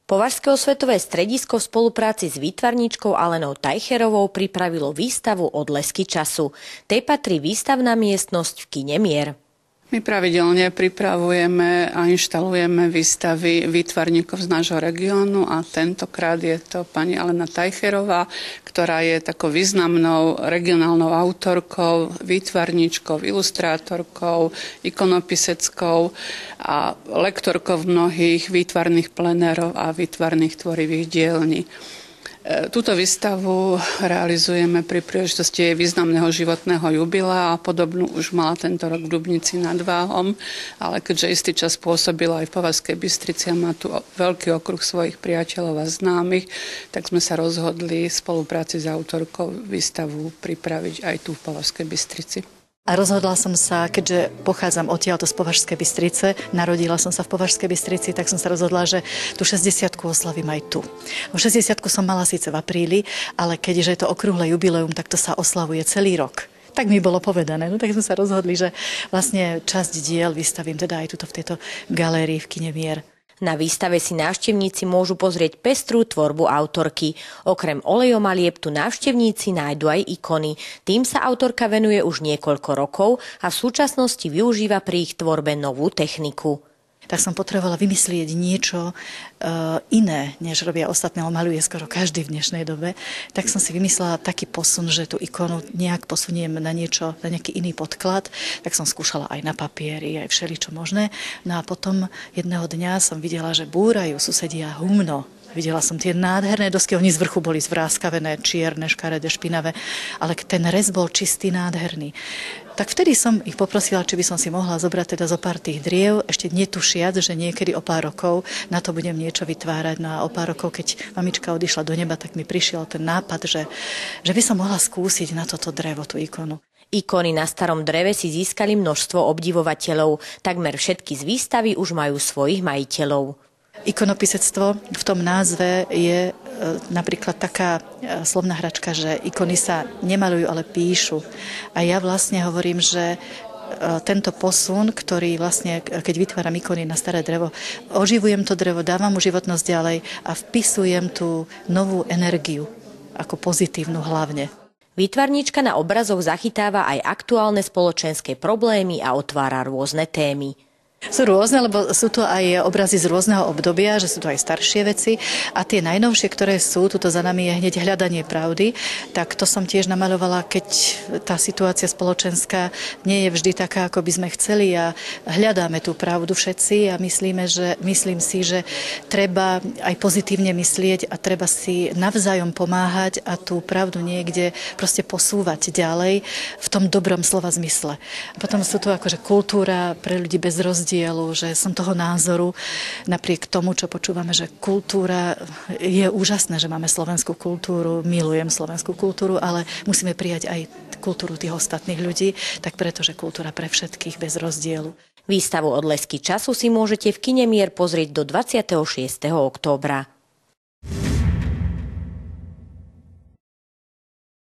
Považské osvetové stredisko v spolupráci s výtvarníčkou Alenou Tajcherovou pripravilo výstavu Odlesky času. Tej patrí výstavná miestnosť v kine Mier. My pravidelne pripravujeme a inštalujeme výstavy výtvarníkov z nášho regiónu a tentokrát je to pani Alena Tajcherová, ktorá je takou významnou regionálnou autorkou, výtvarníčkou, ilustrátorkou, ikonopiseckou a lektorkou mnohých výtvarných plenérov a výtvarných tvorivých dielní. Túto výstavu realizujeme pri príležitosti jej významného životného jubilea a podobnú už mala tento rok v Dubnici nad Váhom, ale keďže istý čas pôsobila aj v Považskej Bystrici a má tu veľký okruh svojich priateľov a známych, tak sme sa rozhodli v spolupráci s autorkou výstavu pripraviť aj tu v Považskej Bystrici. A rozhodla som sa, keďže pochádzam odtiaľto z Považskej Bystrice, narodila som sa v Považskej Bystrici, tak som sa rozhodla, že tú 60-ku oslavím aj tu. 60-ku som mala síce v apríli, ale keďže je to okrúhle jubileum, tak to sa oslavuje celý rok. Tak mi bolo povedané. No tak sme sa rozhodli, že vlastne časť diel vystavím teda aj tuto v tejto galérii v kine Mier. Na výstave si návštevníci môžu pozrieť pestrú tvorbu autorky. Okrem olejomalieb tu návštevníci nájdu aj ikony. Tým sa autorka venuje už niekoľko rokov a v súčasnosti využíva pri ich tvorbe novú techniku. Tak som potrebovala vymyslieť niečo iné, než robia ostatné, maluje skoro každý v dnešnej dobe. Tak som si vymyslela taký posun, že tú ikonu nejak posuniem na niečo, na nejaký iný podklad. Tak som skúšala aj na papieri, aj všeličo možné. No a potom jedného dňa som videla, že búrajú susedia humno. Videla som tie nádherné dosky, oni z vrchu boli zvráskavené, čierne, škaredé, špinavé, ale ten rez bol čistý, nádherný. Tak vtedy som ich poprosila, či by som si mohla zobrať teda zo pár tých driev, ešte netušiac, že niekedy o pár rokov na to budem niečo vytvárať. No a o pár rokov, keď mamička odišla do neba, tak mi prišiel ten nápad, že by som mohla skúsiť na toto drevo, tú ikonu. Ikony na starom dreve si získali množstvo obdivovateľov. Takmer všetky z výstavy už majú svojich majiteľov. Ikonopisectvo v tom názve je napríklad taká slovná hračka, že ikony sa nemalujú, ale píšu. A ja vlastne hovorím, že tento posun, ktorý vlastne, keď vytváram ikony na staré drevo, oživujem to drevo, dávam mu životnosť ďalej a vpisujem tú novú energiu, ako pozitívnu hlavne. Výtvarníčka na obrazoch zachytáva aj aktuálne spoločenské problémy a otvára rôzne témy. Sú rôzne, lebo sú to aj obrazy z rôzneho obdobia, že sú to aj staršie veci a tie najnovšie, ktoré sú, tuto za nami je hneď Hľadanie pravdy, tak to som tiež namalovala, keď tá situácia spoločenská nie je vždy taká, ako by sme chceli a hľadáme tú pravdu všetci a myslím si, že treba aj pozitívne myslieť a treba si navzájom pomáhať a tú pravdu niekde proste posúvať ďalej v tom dobrom slova zmysle. A potom sú tu akože kultúra pre ľudí bez rozdielu, že som toho názoru, napriek tomu, čo počúvame, že kultúra je úžasné, že máme slovenskú kultúru, milujem slovenskú kultúru, ale musíme prijať aj kultúru tých ostatných ľudí, tak pretože kultúra pre všetkých bez rozdielu. Výstavu Odlesky času si môžete v kine Mier pozrieť do 26. októbra.